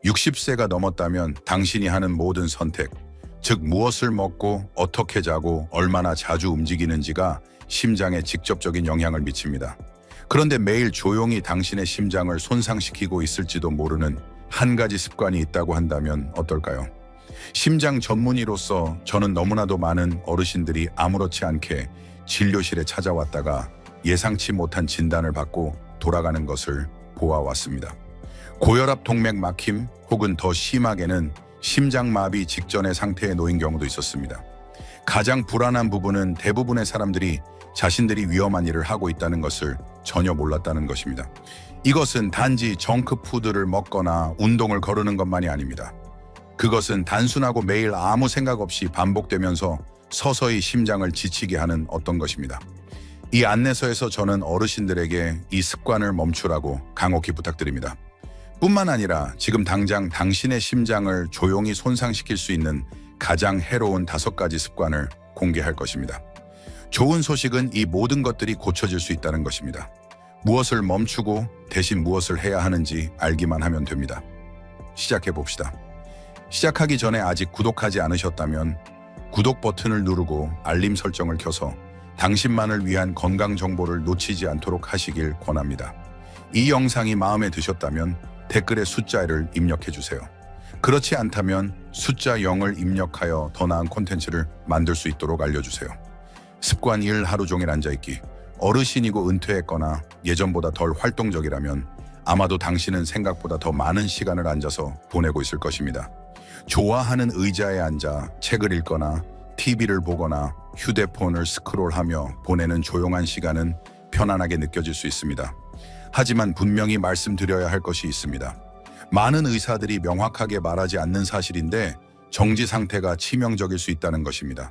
60세가 넘었다면 당신이 하는 모든 선택, 즉 무엇을 먹고 어떻게 자고 얼마나 자주 움직이는지가 심장에 직접적인 영향을 미칩니다. 그런데 매일 조용히 당신의 심장을 손상시키고 있을지도 모르는 한 가지 습관이 있다고 한다면 어떨까요? 심장 전문의로서 저는 너무나도 많은 어르신들이 아무렇지 않게 진료실에 찾아왔다가 예상치 못한 진단을 받고 돌아가는 것을 보아왔습니다. 고혈압 동맥 막힘 혹은 더 심하게는 심장마비 직전의 상태에 놓인 경우도 있었습니다. 가장 불안한 부분은 대부분의 사람들이 자신들이 위험한 일을 하고 있다는 것을 전혀 몰랐다는 것입니다. 이것은 단지 정크푸드를 먹거나 운동을 거르는 것만이 아닙니다. 그것은 단순하고 매일 아무 생각 없이 반복되면서 서서히 심장을 지치게 하는 어떤 것입니다. 이 안내서에서 저는 어르신들에게 이 습관을 멈추라고 강혹히 부탁드립니다. 뿐만 아니라 지금 당장 당신의 심장을 조용히 손상시킬 수 있는 가장 해로운 5가지 습관을 공개할 것입니다. 좋은 소식은 이 모든 것들이 고쳐질 수 있다는 것입니다. 무엇을 멈추고 대신 무엇을 해야 하는지 알기만 하면 됩니다. 시작해 봅시다. 시작하기 전에 아직 구독하지 않으셨다면 구독 버튼을 누르고 알림 설정을 켜서 당신만을 위한 건강 정보를 놓치지 않도록 하시길 권합니다. 이 영상이 마음에 드셨다면 댓글에 숫자를 입력해 주세요. 그렇지 않다면 숫자 0을 입력하여 더 나은 콘텐츠를 만들 수 있도록 알려주세요. 습관 1. 하루 종일 앉아있기. 어르신이고 은퇴했거나 예전보다 덜 활동적이라면 아마도 당신은 생각보다 더 많은 시간을 앉아서 보내고 있을 것입니다. 좋아하는 의자에 앉아 책을 읽거나 TV를 보거나 휴대폰을 스크롤하며 보내는 조용한 시간은 편안하게 느껴질 수 있습니다. 하지만 분명히 말씀드려야 할 것이 있습니다. 많은 의사들이 명확하게 말하지 않는 사실인데 정지 상태가 치명적일 수 있다는 것입니다.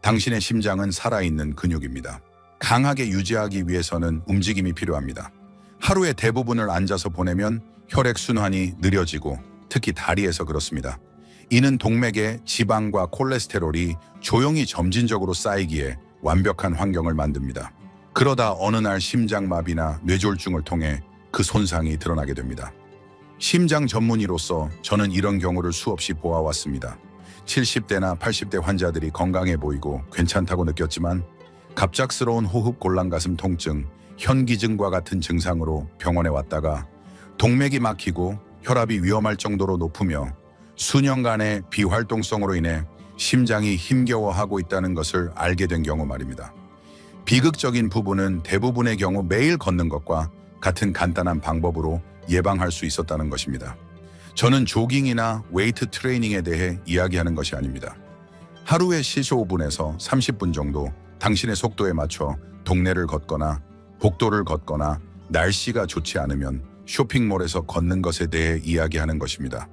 당신의 심장은 살아있는 근육입니다. 강하게 유지하기 위해서는 움직임이 필요합니다. 하루의 대부분을 앉아서 보내면 혈액순환이 느려지고 특히 다리에서 그렇습니다. 이는 동맥에 지방과 콜레스테롤이 조용히 점진적으로 쌓이기에 완벽한 환경을 만듭니다. 그러다 어느 날 심장마비나 뇌졸중을 통해 그 손상이 드러나게 됩니다. 심장 전문의로서 저는 이런 경우를 수없이 보아왔습니다. 70대나 80대 환자들이 건강해 보이고 괜찮다고 느꼈지만 갑작스러운 호흡 곤란 가슴 통증, 현기증과 같은 증상으로 병원에 왔다가 동맥이 막히고 혈압이 위험할 정도로 높으며 수년간의 비활동성으로 인해 심장이 힘겨워하고 있다는 것을 알게 된 경우 말입니다. 비극적인 부분은 대부분의 경우 매일 걷는 것과 같은 간단한 방법으로 예방할 수 있었다는 것입니다. 저는 조깅이나 웨이트 트레이닝에 대해 이야기하는 것이 아닙니다. 하루에 시속 5분에서 30분 정도 당신의 속도에 맞춰 동네를 걷거나 복도를 걷거나 날씨가 좋지 않으면 쇼핑몰에서 걷는 것에 대해 이야기하는 것입니다.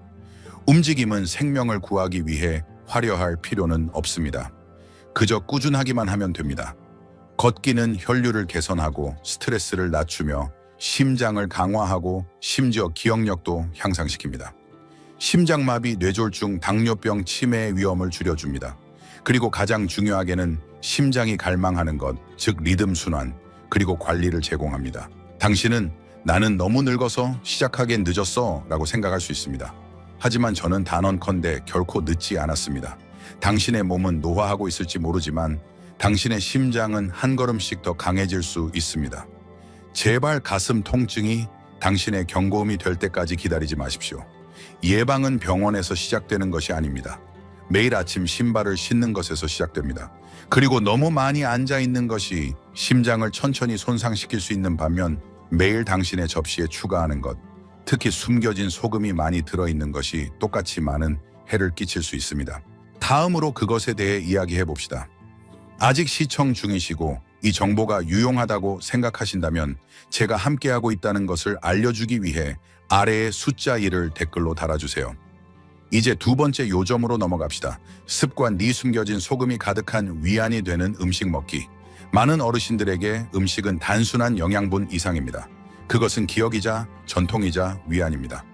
움직임은 생명을 구하기 위해 화려할 필요는 없습니다. 그저 꾸준하기만 하면 됩니다. 걷기는 혈류를 개선하고 스트레스를 낮추며 심장을 강화하고 심지어 기억력도 향상시킵니다. 심장마비, 뇌졸중, 당뇨병, 치매의 위험을 줄여줍니다. 그리고 가장 중요하게는 심장이 갈망하는 것, 즉 리듬 순환, 그리고 관리를 제공합니다. 당신은 나는 너무 늙어서 시작하기엔 늦었어 라고 생각할 수 있습니다. 하지만 저는 단언컨대 결코 늦지 않았습니다. 당신의 몸은 노화하고 있을지 모르지만 당신의 심장은 한 걸음씩 더 강해질 수 있습니다. 제발 가슴 통증이 당신의 경고음이 될 때까지 기다리지 마십시오. 예방은 병원에서 시작되는 것이 아닙니다. 매일 아침 신발을 신는 것에서 시작됩니다. 그리고 너무 많이 앉아 있는 것이 심장을 천천히 손상시킬 수 있는 반면 매일 당신의 접시에 추가하는 것, 특히 숨겨진 소금이 많이 들어있는 것이 똑같이 많은 해를 끼칠 수 있습니다. 다음으로 그것에 대해 이야기해 봅시다. 아직 시청 중이시고 이 정보가 유용하다고 생각하신다면 제가 함께하고 있다는 것을 알려주기 위해 아래에 숫자 1을 댓글로 달아주세요. 이제 2번째 요점으로 넘어갑시다. 습관 네 숨겨진 소금이 가득한 위안이 되는 음식 먹기. 많은 어르신들에게 음식은 단순한 영양분 이상입니다. 그것은 기억이자 전통이자 위안입니다.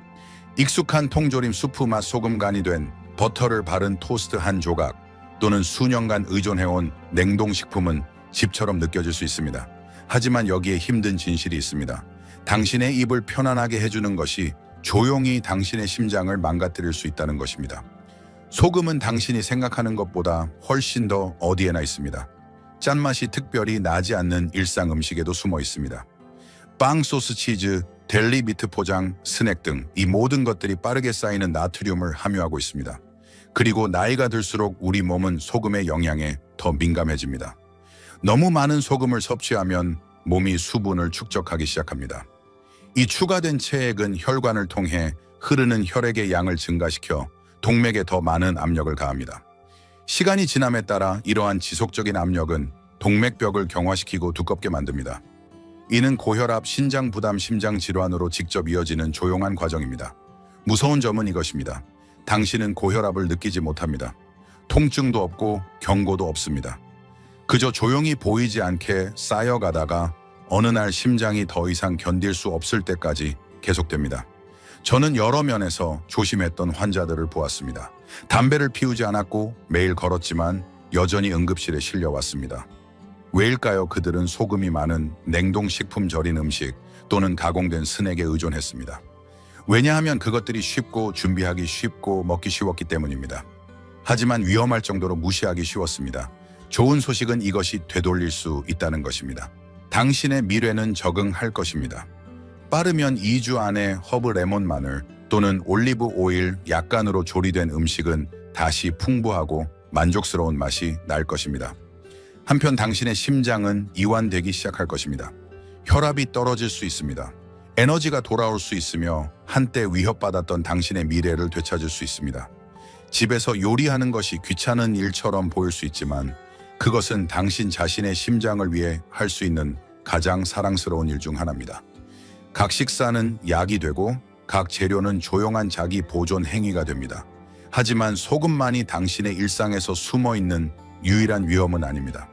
익숙한 통조림 수프 맛 소금 간이 된 버터를 바른 토스트 한 조각 또는 수년간 의존해온 냉동식품은 집처럼 느껴질 수 있습니다. 하지만 여기에 힘든 진실이 있습니다. 당신의 입을 편안하게 해주는 것이 조용히 당신의 심장을 망가뜨릴 수 있다는 것입니다. 소금은 당신이 생각하는 것보다 훨씬 더 어디에나 있습니다. 짠맛이 특별히 나지 않는 일상 음식에도 숨어 있습니다. 빵, 소스, 치즈, 델리 미트 포장, 스낵 등 이 모든 것들이 빠르게 쌓이는 나트륨을 함유하고 있습니다. 그리고 나이가 들수록 우리 몸은 소금의 영향에 더 민감해집니다. 너무 많은 소금을 섭취하면 몸이 수분을 축적하기 시작합니다. 이 추가된 체액은 혈관을 통해 흐르는 혈액의 양을 증가시켜 동맥에 더 많은 압력을 가합니다. 시간이 지남에 따라 이러한 지속적인 압력은 동맥벽을 경화시키고 두껍게 만듭니다. 이는 고혈압, 신장 부담, 심장 질환으로 직접 이어지는 조용한 과정입니다. 무서운 점은 이것입니다. 당신은 고혈압을 느끼지 못합니다. 통증도 없고 경고도 없습니다. 그저 조용히 보이지 않게 쌓여가다가 어느 날 심장이 더 이상 견딜 수 없을 때까지 계속됩니다. 저는 여러 면에서 조심했던 환자들을 보았습니다. 담배를 피우지 않았고 매일 걸었지만 여전히 응급실에 실려왔습니다. 왜일까요? 그들은 소금이 많은 냉동식품 절인 음식 또는 가공된 스낵에 의존했습니다. 왜냐하면 그것들이 쉽고 준비하기 쉽고 먹기 쉬웠기 때문입니다. 하지만 위험할 정도로 무시하기 쉬웠습니다. 좋은 소식은 이것이 되돌릴 수 있다는 것입니다. 당신의 미래는 적응할 것입니다. 빠르면 2주 안에 허브 레몬 마늘 또는 올리브 오일 약간으로 조리된 음식은 다시 풍부하고 만족스러운 맛이 날 것입니다. 한편 당신의 심장은 이완되기 시작할 것입니다. 혈압이 떨어질 수 있습니다. 에너지가 돌아올 수 있으며 한때 위협받았던 당신의 미래를 되찾을 수 있습니다. 집에서 요리하는 것이 귀찮은 일처럼 보일 수 있지만 그것은 당신 자신의 심장을 위해 할 수 있는 가장 사랑스러운 일 중 하나입니다. 각 식사는 약이 되고 각 재료는 조용한 자기 보존 행위가 됩니다. 하지만 소금만이 당신의 일상에서 숨어있는 유일한 위험은 아닙니다.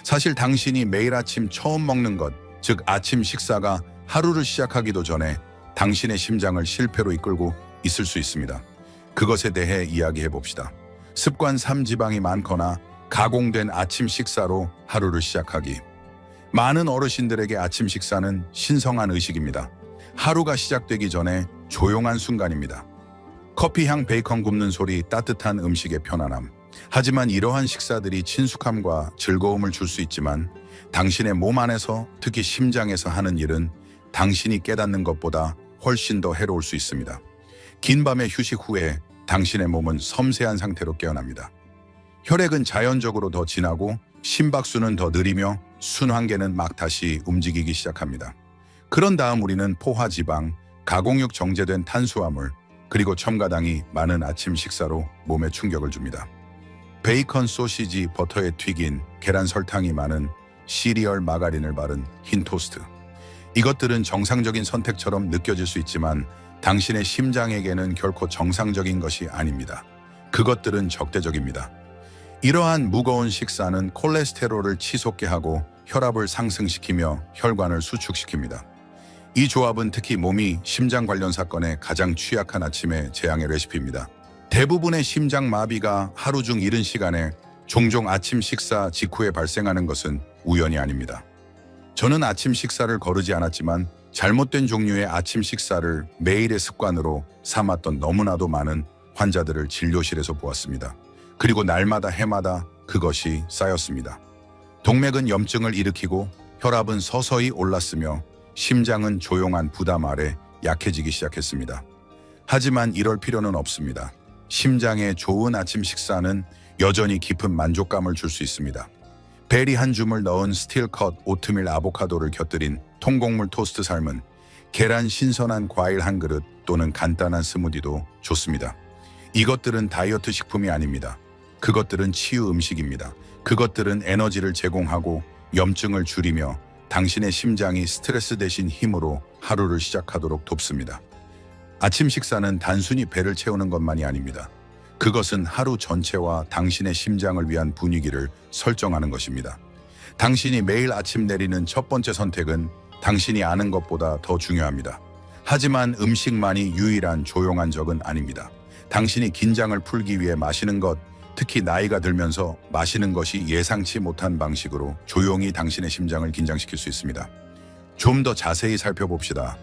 사실 당신이 매일 아침 처음 먹는 것, 즉 아침 식사가 하루를 시작하기도 전에 당신의 심장을 실패로 이끌고 있을 수 있습니다. 그것에 대해 이야기해 봅시다. 습관 3지방이 많거나 가공된 아침 식사로 하루를 시작하기. 많은 어르신들에게 아침 식사는 신성한 의식입니다. 하루가 시작되기 전에 조용한 순간입니다. 커피향, 베이컨 굽는 소리, 따뜻한 음식의 편안함. 하지만 이러한 식사들이 친숙함과 즐거움을 줄 수 있지만 당신의 몸 안에서, 특히 심장에서 하는 일은 당신이 깨닫는 것보다 훨씬 더 해로울 수 있습니다. 긴 밤의 휴식 후에 당신의 몸은 섬세한 상태로 깨어납니다. 혈액은 자연적으로 더 진하고 심박수는 더 느리며 순환계는 막 다시 움직이기 시작합니다. 그런 다음 우리는 포화지방, 가공육 정제된 탄수화물, 그리고 첨가당이 많은 아침 식사로 몸에 충격을 줍니다. 베이컨, 소시지, 버터에 튀긴 계란, 설탕이 많은 시리얼, 마가린을 바른 흰 토스트. 이것들은 정상적인 선택처럼 느껴질 수 있지만 당신의 심장에게는 결코 정상적인 것이 아닙니다. 그것들은 적대적입니다. 이러한 무거운 식사는 콜레스테롤을 치솟게 하고 혈압을 상승시키며 혈관을 수축시킵니다. 이 조합은 특히 몸이 심장 관련 사건에 가장 취약한 아침의 재앙의 레시피입니다. 대부분의 심장 마비가 하루 중 이른 시간에 종종 아침 식사 직후에 발생하는 것은 우연이 아닙니다. 저는 아침 식사를 거르지 않았지만 잘못된 종류의 아침 식사를 매일의 습관으로 삼았던 너무나도 많은 환자들을 진료실에서 보았습니다. 그리고 날마다 해마다 그것이 쌓였습니다. 동맥은 염증을 일으키고 혈압은 서서히 올랐으며 심장은 조용한 부담 아래 약해지기 시작했습니다. 하지만 이럴 필요는 없습니다. 심장에 좋은 아침 식사는 여전히 깊은 만족감을 줄 수 있습니다. 베리 한 줌을 넣은 스틸컷 오트밀 아보카도를 곁들인 통곡물 토스트 삶은, 계란, 신선한 과일 한 그릇 또는 간단한 스무디도 좋습니다. 이것들은 다이어트 식품이 아닙니다. 그것들은 치유 음식입니다. 그것들은 에너지를 제공하고 염증을 줄이며 당신의 심장이 스트레스 대신 힘으로 하루를 시작하도록 돕습니다. 아침 식사는 단순히 배를 채우는 것만이 아닙니다. 그것은 하루 전체와 당신의 심장을 위한 분위기를 설정하는 것입니다. 당신이 매일 아침 내리는 첫 번째 선택은 당신이 아는 것보다 더 중요합니다. 하지만 음식만이 유일한 조용한 적은 아닙니다. 당신이 긴장을 풀기 위해 마시는 것, 특히 나이가 들면서 마시는 것이 예상치 못한 방식으로 조용히 당신의 심장을 긴장시킬 수 있습니다. 좀 더 자세히 살펴봅시다.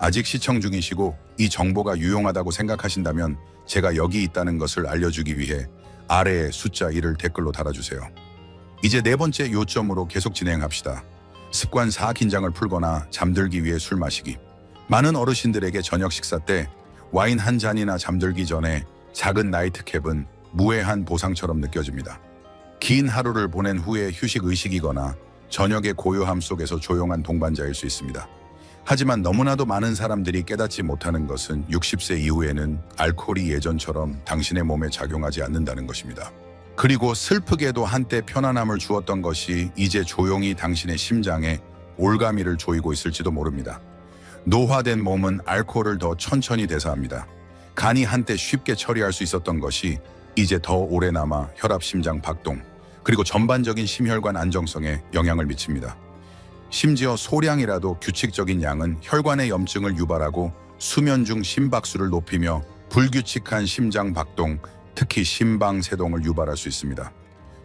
아직 시청 중이시고 이 정보가 유용하다고 생각하신다면 제가 여기 있다는 것을 알려주기 위해 아래에 숫자 1을 댓글로 달아주세요. 이제 네 번째 요점으로 계속 진행합시다. 습관 4. 긴장을 풀거나 잠들기 위해 술 마시기. 많은 어르신들에게 저녁 식사 때 와인 한 잔이나 잠들기 전에 작은 나이트캡은 무해한 보상처럼 느껴집니다. 긴 하루를 보낸 후에 휴식 의식이거나 저녁의 고요함 속에서 조용한 동반자일 수 있습니다. 하지만 너무나도 많은 사람들이 깨닫지 못하는 것은 60세 이후에는 알코올이 예전처럼 당신의 몸에 작용하지 않는다는 것입니다. 그리고 슬프게도 한때 편안함을 주었던 것이 이제 조용히 당신의 심장에 올가미를 조이고 있을지도 모릅니다. 노화된 몸은 알코올을 더 천천히 대사합니다. 간이 한때 쉽게 처리할 수 있었던 것이 이제 더 오래 남아 혈압, 심장 박동, 그리고 전반적인 심혈관 안정성에 영향을 미칩니다. 심지어 소량이라도 규칙적인 양은 혈관의 염증을 유발하고 수면 중 심박수를 높이며 불규칙한 심장 박동, 특히 심방세동을 유발할 수 있습니다.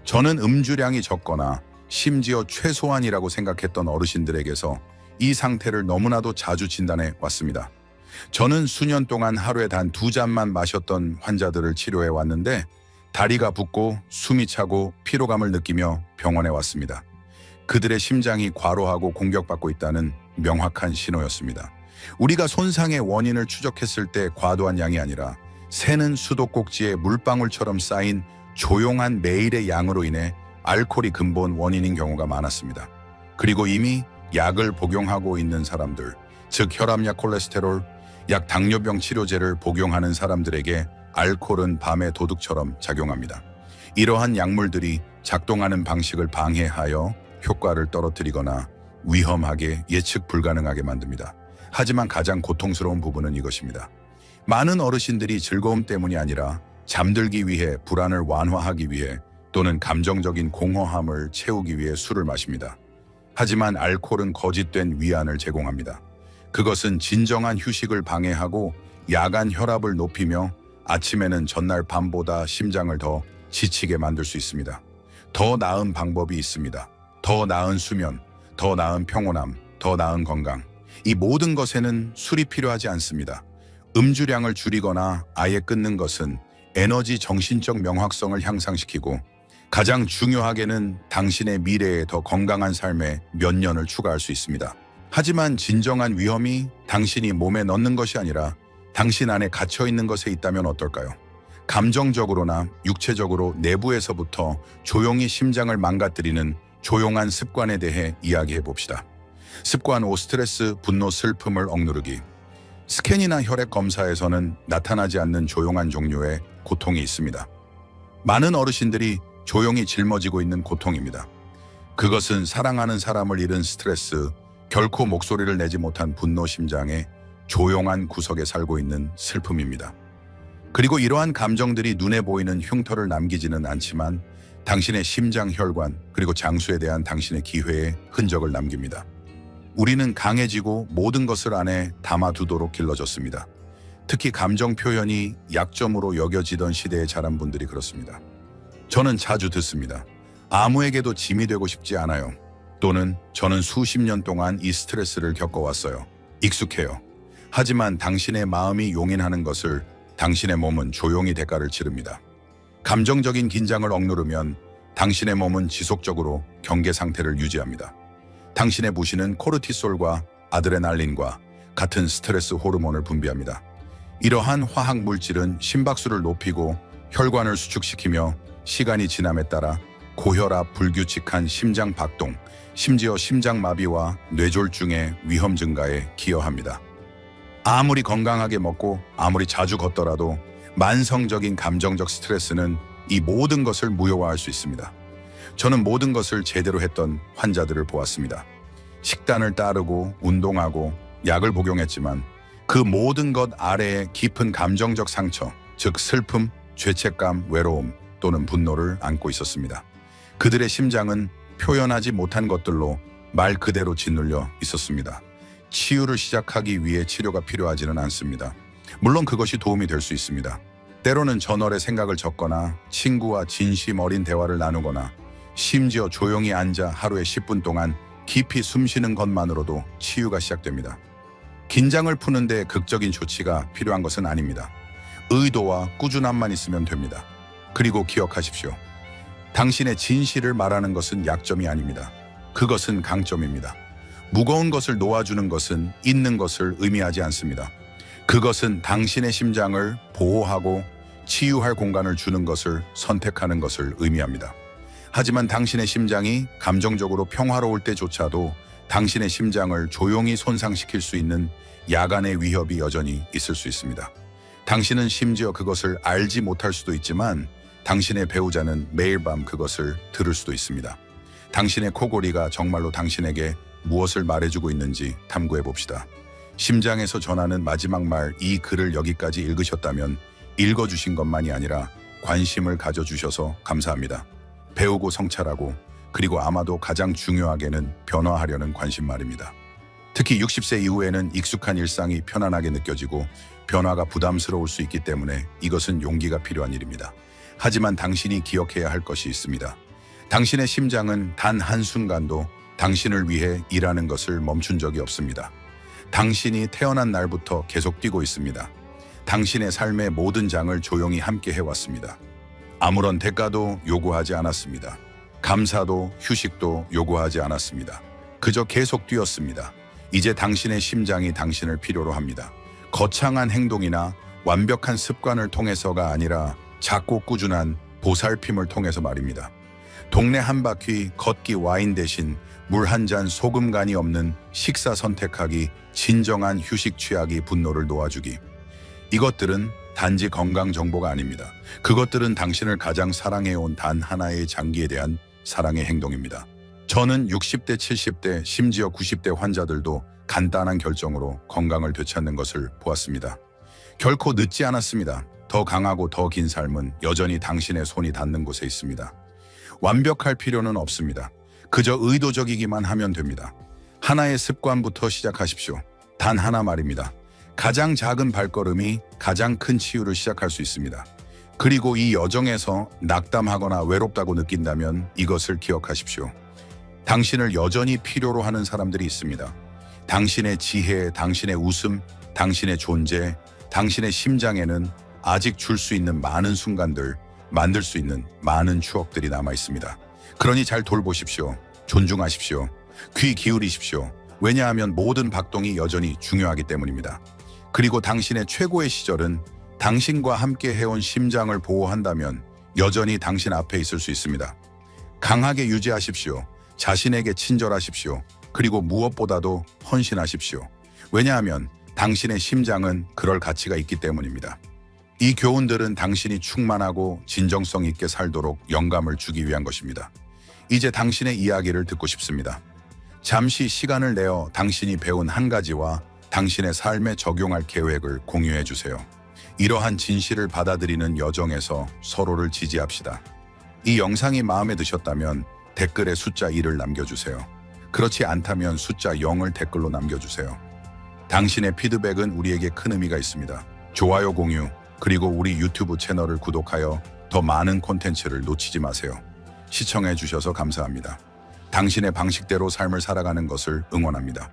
저는 음주량이 적거나 심지어 최소한이라고 생각했던 어르신들에게서 이 상태를 너무나도 자주 진단해 왔습니다. 저는 수년 동안 하루에 단 2잔만 마셨던 환자들을 치료해 왔는데 다리가 붓고 숨이 차고 피로감을 느끼며 병원에 왔습니다. 그들의 심장이 과로하고 공격받고 있다는 명확한 신호였습니다. 우리가 손상의 원인을 추적했을 때 과도한 양이 아니라 새는 수도꼭지에 물방울처럼 쌓인 조용한 매일의 양으로 인해 알코올이 근본 원인인 경우가 많았습니다. 그리고 이미 약을 복용하고 있는 사람들, 즉 혈압약, 콜레스테롤, 약, 당뇨병 치료제를 복용하는 사람들에게 알코올은 밤의 도둑처럼 작용합니다. 이러한 약물들이 작동하는 방식을 방해하여 효과를 떨어뜨리거나 위험하게 예측 불가능하게 만듭니다. 하지만 가장 고통스러운 부분은 이것입니다. 많은 어르신들이 즐거움 때문이 아니라 잠들기 위해, 불안을 완화하기 위해 또는 감정적인 공허함을 채우기 위해 술을 마십니다. 하지만 알코올은 거짓된 위안을 제공합니다. 그것은 진정한 휴식을 방해하고 야간 혈압을 높이며 아침에는 전날 밤보다 심장을 더 지치게 만들 수 있습니다. 더 나은 방법이 있습니다. 더 나은 수면, 더 나은 평온함, 더 나은 건강. 이 모든 것에는 술이 필요하지 않습니다. 음주량을 줄이거나 아예 끊는 것은 에너지, 정신적 명확성을 향상시키고 가장 중요하게는 당신의 미래에 더 건강한 삶에 몇 년을 추가할 수 있습니다. 하지만 진정한 위험이 당신이 몸에 넣는 것이 아니라 당신 안에 갇혀 있는 것에 있다면 어떨까요? 감정적으로나 육체적으로 내부에서부터 조용히 심장을 망가뜨리는 조용한 습관에 대해 이야기해 봅시다. 습관 5. 스트레스, 분노, 슬픔을 억누르기. 스캔이나 혈액 검사에서는 나타나지 않는 조용한 종류의 고통이 있습니다. 많은 어르신들이 조용히 짊어지고 있는 고통입니다. 그것은 사랑하는 사람을 잃은 스트레스, 결코 목소리를 내지 못한 분노, 심장의 조용한 구석에 살고 있는 슬픔입니다. 그리고 이러한 감정들이 눈에 보이는 흉터를 남기지는 않지만 당신의 심장, 혈관, 그리고 장수에 대한 당신의 기회의 흔적을 남깁니다. 우리는 강해지고 모든 것을 안에 담아두도록 길러졌습니다. 특히 감정 표현이 약점으로 여겨지던 시대에 자란 분들이 그렇습니다. 저는 자주 듣습니다. 아무에게도 짐이 되고 싶지 않아요. 또는 저는 수십 년 동안 이 스트레스를 겪어왔어요. 익숙해요. 하지만 당신의 마음이 용인하는 것을 당신의 몸은 조용히 대가를 치릅니다. 감정적인 긴장을 억누르면 당신의 몸은 지속적으로 경계 상태를 유지합니다. 당신의 부신은 코르티솔과 아드레날린과 같은 스트레스 호르몬을 분비합니다. 이러한 화학 물질은 심박수를 높이고 혈관을 수축시키며 시간이 지남에 따라 고혈압, 불규칙한 심장 박동, 심지어 심장마비와 뇌졸중의 위험 증가에 기여합니다. 아무리 건강하게 먹고 아무리 자주 걷더라도 만성적인 감정적 스트레스는 이 모든 것을 무효화할 수 있습니다. 저는 모든 것을 제대로 했던 환자들을 보았습니다. 식단을 따르고 운동하고 약을 복용했지만 그 모든 것 아래에 깊은 감정적 상처, 즉 슬픔, 죄책감, 외로움 또는 분노를 안고 있었습니다. 그들의 심장은 표현하지 못한 것들로 말 그대로 짓눌려 있었습니다. 치유를 시작하기 위해 치료가 필요하지는 않습니다. 물론 그것이 도움이 될 수 있습니다. 때로는 저널에 생각을 적거나 친구와 진심 어린 대화를 나누거나 심지어 조용히 앉아 하루에 10분 동안 깊이 숨쉬는 것만으로도 치유가 시작됩니다. 긴장을 푸는데 극적인 조치가 필요한 것은 아닙니다. 의도와 꾸준함만 있으면 됩니다. 그리고 기억하십시오. 당신의 진실을 말하는 것은 약점이 아닙니다. 그것은 강점입니다. 무거운 것을 놓아주는 것은 있는 것을 의미하지 않습니다. 그것은 당신의 심장을 보호하고 치유할 공간을 주는 것을 선택하는 것을 의미합니다. 하지만 당신의 심장이 감정적으로 평화로울 때조차도 당신의 심장을 조용히 손상시킬 수 있는 야간의 위협이 여전히 있을 수 있습니다. 당신은 심지어 그것을 알지 못할 수도 있지만 당신의 배우자는 매일 밤 그것을 들을 수도 있습니다. 당신의 코골이가 정말로 당신에게 무엇을 말해주고 있는지 탐구해 봅시다. 심장에서 전하는 마지막 말, 이 글을 여기까지 읽으셨다면 읽어주신 것만이 아니라 관심을 가져주셔서 감사합니다. 배우고 성찰하고 그리고 아마도 가장 중요하게는 변화하려는 관심 말입니다. 특히 60세 이후에는 익숙한 일상이 편안하게 느껴지고 변화가 부담스러울 수 있기 때문에 이것은 용기가 필요한 일입니다. 하지만 당신이 기억해야 할 것이 있습니다. 당신의 심장은 단 한순간도 당신을 위해 일하는 것을 멈춘 적이 없습니다. 당신이 태어난 날부터 계속 뛰고 있습니다. 당신의 삶의 모든 장을 조용히 함께 해왔습니다. 아무런 대가도 요구하지 않았습니다. 감사도 휴식도 요구하지 않았습니다. 그저 계속 뛰었습니다. 이제 당신의 심장이 당신을 필요로 합니다. 거창한 행동이나 완벽한 습관을 통해서가 아니라 작고 꾸준한 보살핌을 통해서 말입니다. 동네 한 바퀴 걷기 와인 대신 물 한 잔 소금 간이 없는 식사 선택하기, 진정한 휴식 취하기, 분노를 놓아주기. 이것들은 단지 건강 정보가 아닙니다. 그것들은 당신을 가장 사랑해온 단 하나의 장기에 대한 사랑의 행동입니다. 저는 60대, 70대, 심지어 90대 환자들도 간단한 결정으로 건강을 되찾는 것을 보았습니다. 결코 늦지 않았습니다. 더 강하고 더 긴 삶은 여전히 당신의 손이 닿는 곳에 있습니다. 완벽할 필요는 없습니다. 그저 의도적이기만 하면 됩니다. 하나의 습관부터 시작하십시오. 단 하나 말입니다. 가장 작은 발걸음이 가장 큰 치유를 시작할 수 있습니다. 그리고 이 여정에서 낙담하거나 외롭다고 느낀다면 이것을 기억하십시오. 당신을 여전히 필요로 하는 사람들이 있습니다. 당신의 지혜, 당신의 웃음, 당신의 존재, 당신의 심장에는 아직 줄 수 있는 많은 순간들, 만들 수 있는 많은 추억들이 남아 있습니다. 그러니 잘 돌보십시오. 존중하십시오. 귀 기울이십시오. 왜냐하면 모든 박동이 여전히 중요하기 때문입니다. 그리고 당신의 최고의 시절은 당신과 함께 해온 심장을 보호한다면 여전히 당신 앞에 있을 수 있습니다. 강하게 유지하십시오. 자신에게 친절하십시오. 그리고 무엇보다도 헌신하십시오. 왜냐하면 당신의 심장은 그럴 가치가 있기 때문입니다. 이 교훈들은 당신이 충만하고 진정성 있게 살도록 영감을 주기 위한 것입니다. 이제 당신의 이야기를 듣고 싶습니다. 잠시 시간을 내어 당신이 배운 한 가지와 당신의 삶에 적용할 계획을 공유해 주세요. 이러한 진실을 받아들이는 여정에서 서로를 지지합시다. 이 영상이 마음에 드셨다면 댓글에 숫자 1을 남겨주세요. 그렇지 않다면 숫자 0을 댓글로 남겨주세요. 당신의 피드백은 우리에게 큰 의미가 있습니다. 좋아요, 공유, 그리고 우리 유튜브 채널을 구독하여 더 많은 콘텐츠를 놓치지 마세요. 시청해 주셔서 감사합니다. 당신의 방식대로 삶을 살아가는 것을 응원합니다.